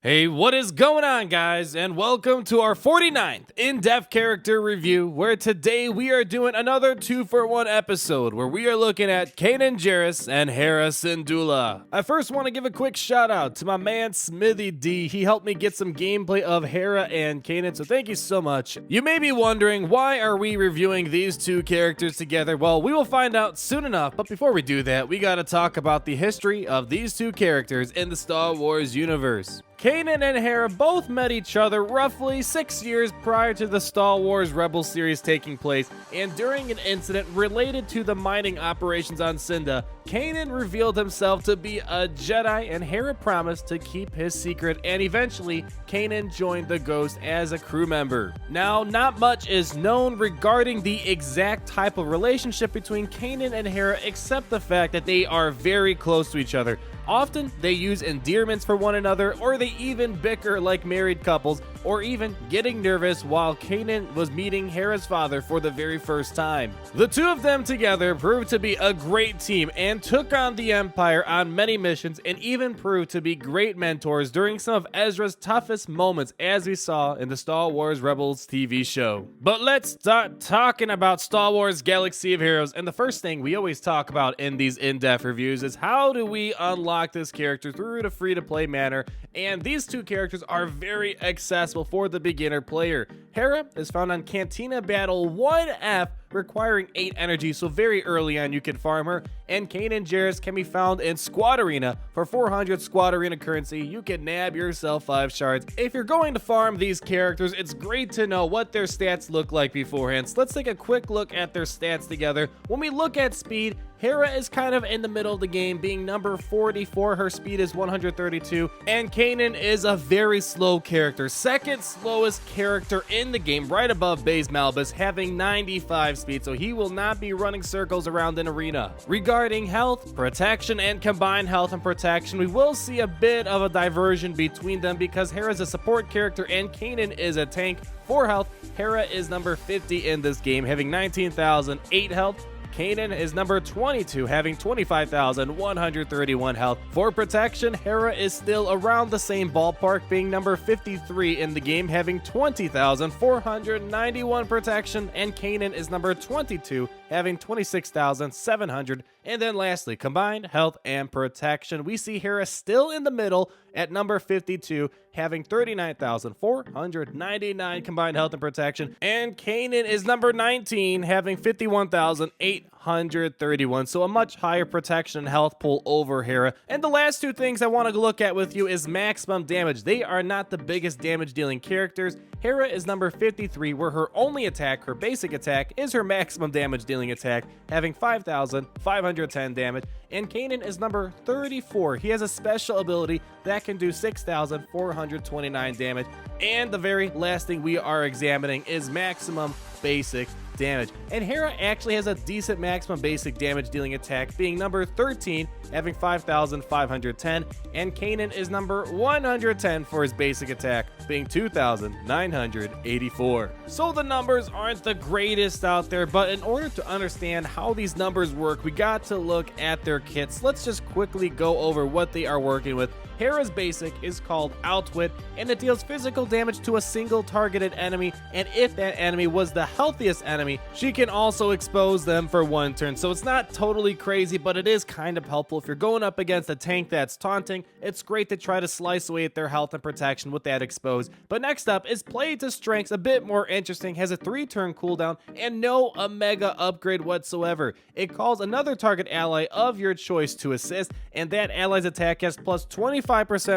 Hey, what is going on, guys? And welcome to our 49th in-depth character review, where today we are doing another 2-for-1 episode where we are looking at Kanan Jarrus and Hera Syndulla. I first want to give a quick shout out to my man Smithy D. He helped me get some gameplay of Hera and Kanan, so thank you so much. You may be wondering, why are we reviewing these two characters together? Well, we will find out soon enough, but before we do that, we gotta talk about the history of these two characters in the Star Wars universe. Kanan and Hera both met each other roughly 6 years prior to the Star Wars Rebels series taking place, and during an incident related to the mining operations on Syndulla, Kanan revealed himself to be a Jedi, and Hera promised to keep his secret, and eventually Kanan joined the Ghost as a crew member. Now, not much is known regarding the exact type of relationship between Kanan and Hera, except the fact that they are very close to each other. Often, they use endearments for one another, or they even bicker like married couples, or even getting nervous while Kanan was meeting Hera's father for the very first time. The two of them together proved to be a great team and took on the Empire on many missions, and even proved to be great mentors during some of Ezra's toughest moments, as we saw in the Star Wars Rebels TV show. But let's start talking about Star Wars Galaxy of Heroes, and the first thing we always talk about in these in-depth reviews is how do we unlock this character through the free-to-play manner, and these two characters are very accessible for the beginner player. Hera is found on Cantina Battle 1F, requiring 8 energy, so very early on you can farm her, and Kanan Jarrus can be found in Squad Arena. For 400 Squad Arena currency, you can nab yourself 5 shards. If you're going to farm these characters, it's great to know what their stats look like beforehand, so let's take a quick look at their stats together. When we look at speed, Hera is kind of in the middle of the game, being number 44, her speed is 132, and Kanan is a very slow character, second slowest character in the game, right above Baze Malbus, having 95 speed, so he will not be running circles around an arena. Regarding health, protection, and combined health and protection, we will see a bit of a diversion between them because Hera is a support character and Kanan is a tank. For health, Hera is number 50 in this game, having 19,008 health. Kanan is number 22, having 25,131 health. For protection, Hera is still around the same ballpark, being number 53 in the game, having 20,491 protection, and Kanan is number 22, having 26,700. And then lastly, combined health and protection, we see Hera still in the middle at number 52, having 39,499 combined health and protection, and Kanan is number 19, having 51,831, so a much higher protection and health pool over Hera. And the last two things I want to look at with you is maximum damage. They are not the biggest damage dealing characters. Hera is number 53, where her only attack, her basic attack, is her maximum damage dealing attack, having 5,510 damage, and Kanan is number 34. He has a special ability that can do 6,429 damage, and the very last thing we are examining is maximum basic damage. And Hera actually has a decent maximum basic damage dealing attack, being number 13, having 5,510, and Kanan is number 110 for his basic attack, being 2,984. So the numbers aren't the greatest out there, but in order to understand how these numbers work, we got to look at their kits. Let's just quickly go over what they are working with. Hera's basic is called Outwit, and it deals physical damage to a single targeted enemy, and if that enemy was the healthiest enemy, she can also expose them for 1 turn. So it's not totally crazy, but it is kind of helpful if you're going up against a tank that's taunting. It's great to try to slice away at their health and protection with that exposed. But next up is Play to Strengths, a bit more interesting, has a 3-turn cooldown and no Omega upgrade whatsoever. It calls another target ally of your choice to assist, and that ally's attack has plus 25%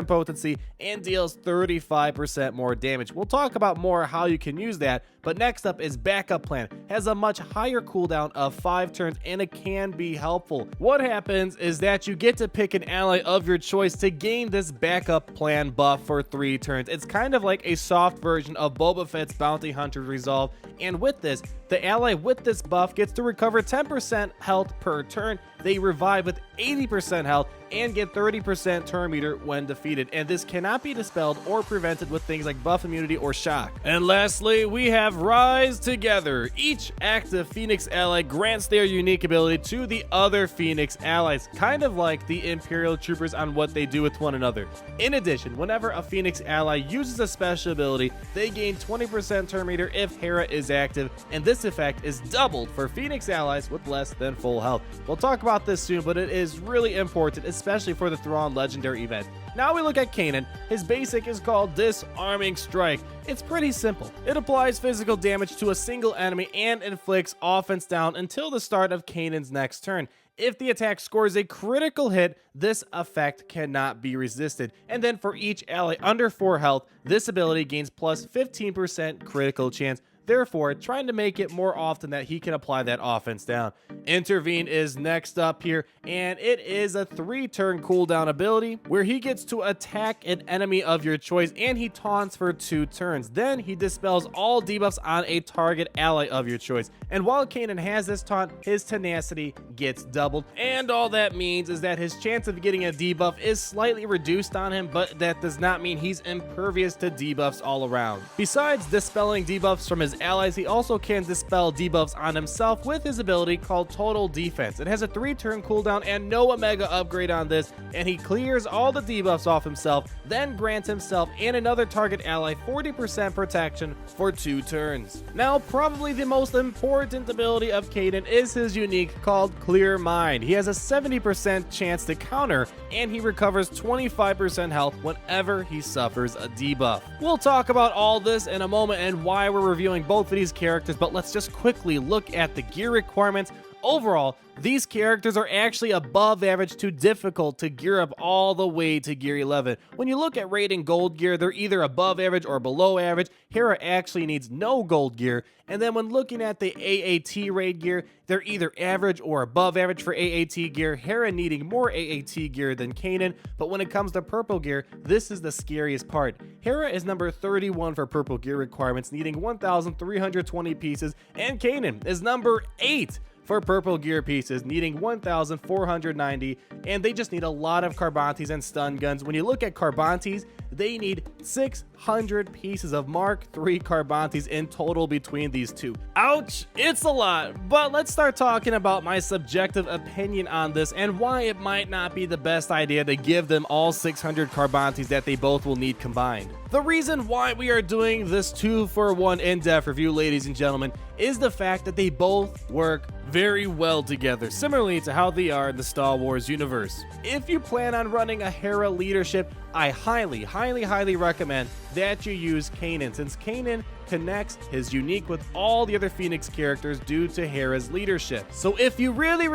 potency and deals 35% more damage. We'll talk about more how you can use that, but next up is Backup Plan. Has a much higher cooldown of 5 turns, and it can be helpful. What happens is that you get to pick an ally of your choice to gain this Backup Plan buff for 3 turns. It's kind of like a soft version of Boba Fett's Bounty Hunter Resolve, and with this, the ally with this buff gets to recover 10% health per turn. They revive with 80% health, and get 30% turn meter when defeated, and this cannot be dispelled or prevented with things like buff immunity or shock. And lastly, we have Rise Together. Each active Phoenix ally grants their unique ability to the other Phoenix allies, kind of like the Imperial Troopers on what they do with one another. In addition, whenever a Phoenix ally uses a special ability, they gain 20% turn meter if Hera is active, and this effect is doubled for Phoenix allies with less than full health. We'll talk about this soon, but it is really important, especially for the Thrawn Legendary event. Now we look at Kanan. His basic is called Disarming Strike. It's pretty simple. It applies physical damage to a single enemy and inflicts offense down until the start of Kanan's next turn. If the attack scores a critical hit, this effect cannot be resisted. And then for each ally under 4 health, this ability gains plus 15% critical chance, therefore trying to make it more often that he can apply that offense down. Intervene is next up here, and it is a 3-turn cooldown ability where he gets to attack an enemy of your choice and he taunts for 2 turns. Then he dispels all debuffs on a target ally of your choice. And while Kanan has this taunt, his tenacity gets doubled, and all that means is that his chance of getting a debuff is slightly reduced on him, but that does not mean he's impervious to debuffs all around. Besides dispelling debuffs from his allies, he also can dispel debuffs on himself with his ability called Total Defense. It has a 3-turn cooldown and no Omega upgrade on this, and he clears all the debuffs off himself, then grants himself and another target ally 40% protection for 2 turns. Now, probably the most important ability of Kanan is his unique called Clear Mind. He has a 70% chance to counter, and he recovers 25% health whenever he suffers a debuff. We'll talk about all this in a moment and why we're reviewing both of these characters, but let's just quickly look at the gear requirements. Overall, these characters are actually above average to difficult to gear up all the way to gear 11. When you look at rating gold gear, they're either above average or below average. Hera actually needs no gold gear. And then when looking at the AAT raid gear, they're either average or above average for AAT gear, Hera needing more AAT gear than Kanan. But when it comes to purple gear, this is the scariest part. Hera is number 31 for purple gear requirements, needing 1,320 pieces, and Kanan is number 8 for purple gear pieces, needing 1,490, and they just need a lot of Carbantes and stun guns. When you look at Carbantes, they need 600 pieces of Mark III Carbantes in total between these two. Ouch, it's a lot, but let's start talking about my subjective opinion on this and why it might not be the best idea to give them all 600 Carbantes that they both will need combined. The reason why we are doing this 2-for-1 in-depth review, ladies and gentlemen, is the fact that they both work very well together, similarly to how they are in the Star Wars universe. If you plan on running a Hera leadership, I highly recommend that you use Kanan, since Kanan connects his unique with all the other Phoenix characters due to Hera's leadership. So if you really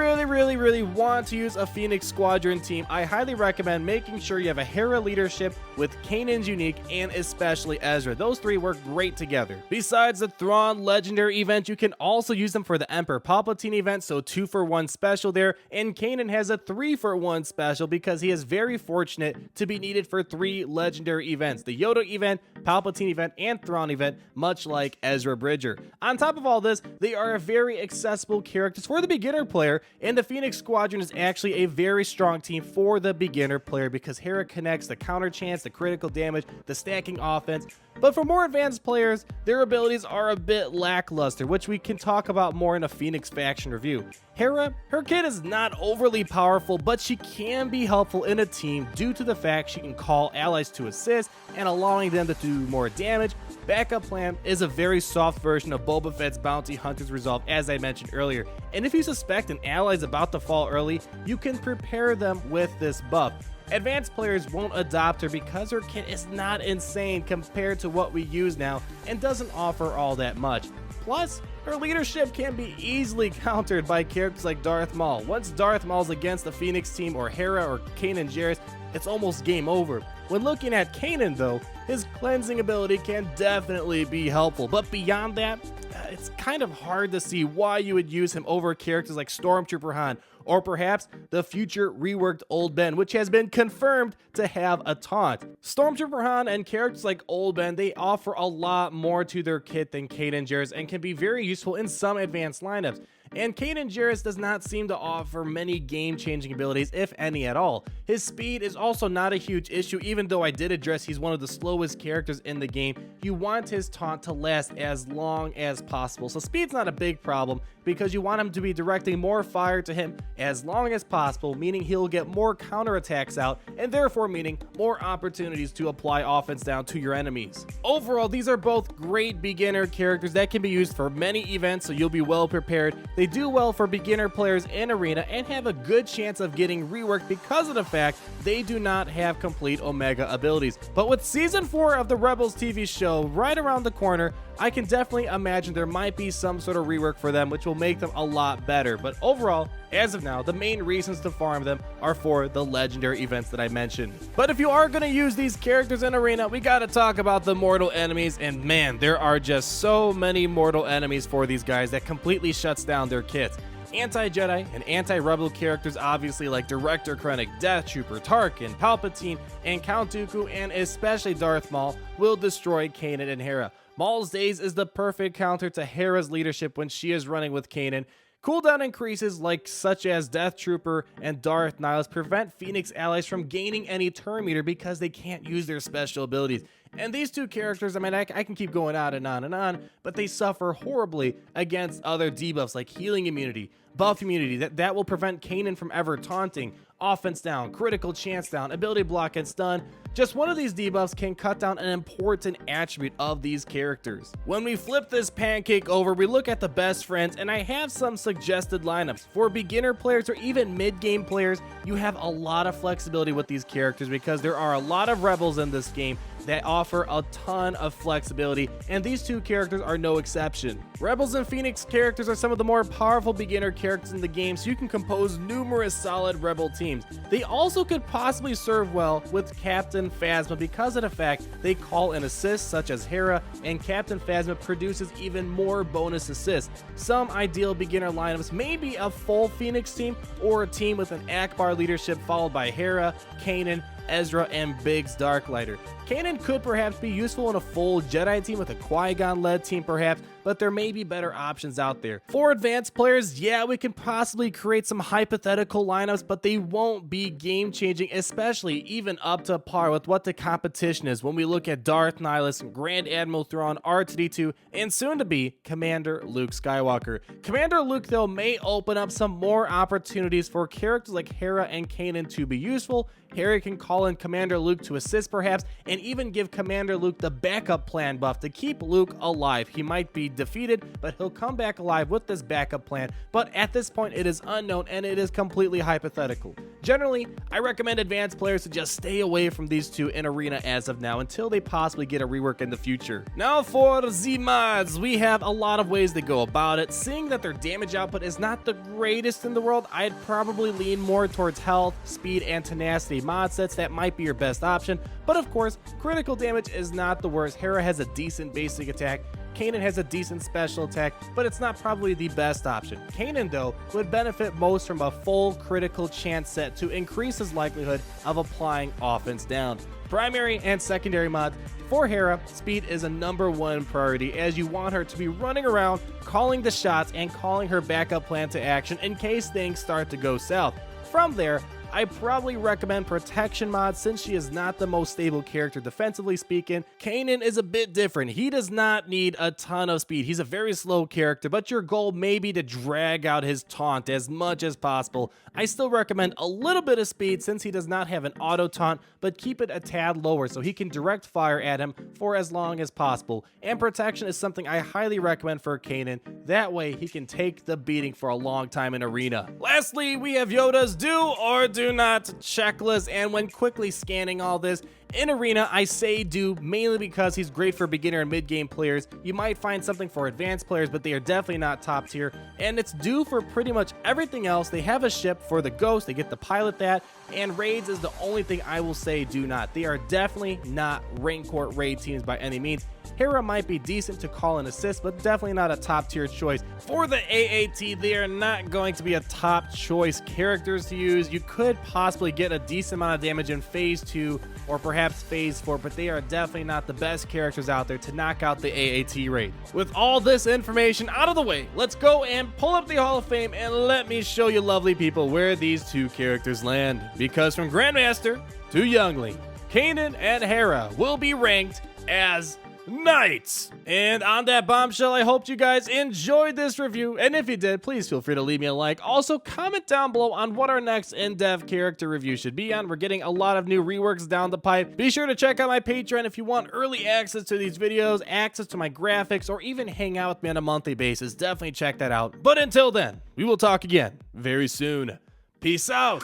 want to use a Phoenix Squadron team, I highly recommend making sure you have a Hera leadership with Kanan's unique and especially Ezra. Those three work great together. Besides the Thrawn Legendary event, you can also use them for the Emperor Palpatine event, so 2-for-1 special there, and Kanan has a 3-for-1 special because he is very fortunate to be needed for 3 legendary events: the Yoda event, Palpatine event, and Thrawn event, much like Ezra Bridger. On top of all this, they are very accessible characters for the beginner player, and the Phoenix Squadron is actually a very strong team for the beginner player because Hera connects the counter chance, the critical damage, the stacking offense. But for more advanced players, their abilities are a bit lackluster, which we can talk about more in a Phoenix faction review. Hera, her kit is not overly powerful, but she can be helpful in a team due to the fact she can call allies to assist and allowing them to do more damage. Backup Plan is a very soft version of Boba Fett's Bounty Hunter's Resolve, as I mentioned earlier. And if you suspect an ally is about to fall early, you can prepare them with this buff. Advanced players won't adopt her because her kit is not insane compared to what we use now and doesn't offer all that much. Plus, her leadership can be easily countered by characters like Darth Maul. Once Darth Maul's against the Phoenix team or Hera or Kanan Jarrus, it's almost game over. When looking at Kanan though, his cleansing ability can definitely be helpful, but beyond that, it's kind of hard to see why you would use him over characters like Stormtrooper Han, or perhaps the future reworked Old Ben, which has been confirmed to have a taunt. Stormtrooper Han and characters like Old Ben, they offer a lot more to their kit than Kanan Jarrus and can be very useful in some advanced lineups. and Kanan Jarrus does not seem to offer many game-changing abilities, if any at all. His speed is also not a huge issue, even though I did address he's one of the slowest characters in the game. You want his taunt to last as long as possible, so speed's not a big problem because you want him to be directing more fire to him as long as possible, meaning he'll get more counterattacks out, and therefore meaning more opportunities to apply offense down to your enemies. Overall, these are both great beginner characters that can be used for many events, so you'll be well prepared. They do well for beginner players in Arena and have a good chance of getting reworked because of the fact they do not have complete Omega abilities. But with Season 4 of the Rebels TV show right around the corner, I can definitely imagine there might be some sort of rework for them, which will make them a lot better. But overall, as of now, the main reasons to farm them are for the legendary events that I mentioned. But if you are going to use these characters in Arena, we got to talk about the mortal enemies, and man, there are just so many mortal enemies for these guys that completely shuts down their kits. Anti-Jedi and anti-Rebel characters obviously like Director Krennic, Death Trooper, Tarkin, Palpatine, and Count Dooku, and especially Darth Maul will destroy Kanan and Hera. Maul's Daze is the perfect counter to Hera's leadership when she is running with Kanan. Cooldown increases such as Death Trooper and Darth Nihilus prevent Phoenix allies from gaining any turn meter because they can't use their special abilities. And these two characters, I mean, I can keep going on and on and on, but they suffer horribly against other debuffs like healing immunity, buff immunity, that will prevent Kanan from ever taunting, offense down, critical chance down, ability block and stun. Just one of these debuffs can cut down an important attribute of these characters. When we flip this pancake over, we look at the best friends, and I have some suggested lineups. For beginner players or even mid-game players, you have a lot of flexibility with these characters because there are a lot of rebels in this game that offer a ton of flexibility, and these two characters are no exception. Rebels and Phoenix characters are some of the more powerful beginner characters in the game, so you can compose numerous solid Rebel teams. They also could possibly serve well with Captain Phasma because of the fact they call in assists such as Hera, and Captain Phasma produces even more bonus assists. Some ideal beginner lineups may be a full Phoenix team or a team with an Akbar leadership followed by Hera, Kanan, Ezra, and Biggs Darklighter. Kanan could perhaps be useful in a full Jedi team with a Qui-Gon led team perhaps, but there may be better options out there. For advanced players, yeah, we can possibly create some hypothetical lineups, but they won't be game changing, especially even up to par with what the competition is when we look at Darth Nihilus, Grand Admiral Thrawn, R2-D2, and soon to be Commander Luke Skywalker. Commander Luke though may open up some more opportunities for characters like Hera and Kanan to be useful. Hera can call in Commander Luke to assist perhaps, and even give Commander Luke the backup plan buff to keep Luke alive. He might be defeated, but he'll come back alive with this backup plan, but at this point it is unknown and it is completely hypothetical. Generally, I recommend advanced players to just stay away from these two in Arena as of now until they possibly get a rework in the future. Now for the mods, we have a lot of ways to go about it. Seeing that their damage output is not the greatest in the world, I'd probably lean more towards health, speed, and tenacity mod sets. That might be your best option, but of course, critical damage is not the worst. Hera has a decent basic attack, Kanan has a decent special attack, but it's not probably the best option. Kanan, though, would benefit most from a full critical chance set to increase his likelihood of applying offense down. Primary and secondary mods. For Hera, speed is a #1 priority as you want her to be running around, calling the shots, and calling her backup plan to action in case things start to go south. From there, I probably recommend protection mods since she is not the most stable character defensively speaking. Kanan is a bit different. He does not need a ton of speed. He's a very slow character, but your goal may be to drag out his taunt as much as possible. I still recommend a little bit of speed since he does not have an auto taunt, but keep it a tad lower so he can direct fire at him for as long as possible. And protection is something I highly recommend for Kanan. That way he can take the beating for a long time in Arena. Lastly, we have Yoda's do or do not checklist, and when quickly scanning all this, in Arena, I say do mainly because he's great for beginner and mid-game players. You might find something for advanced players, but they are definitely not top tier. And it's do for pretty much everything else. They have a ship for the Ghost, they get to pilot that, and raids is the only thing I will say do not. They are definitely not rank court raid teams by any means. Hera might be decent to call and assist, but definitely not a top tier choice. For the AAT, they are not going to be a top choice characters to use. You could possibly get a decent amount of damage in phase 2 or perhaps phase 4, but they are definitely not the best characters out there to knock out the AAT rate. With all this information out of the way, let's go and pull up the Hall of Fame and let me show you lovely people where these two characters land. Because from Grandmaster to Youngling, Kanan and Hera will be ranked as Knights. And on that bombshell, I hope you guys enjoyed this review, and if you did, please feel free to leave me a like. Also, comment down below on what our next in-depth character review should be on. We're getting a lot of new reworks down the pipe. Be sure to check out my Patreon if you want early access to these videos, access to my graphics, or even hang out with me on a monthly basis. Definitely check that out. But until then, we will talk again very soon. Peace out.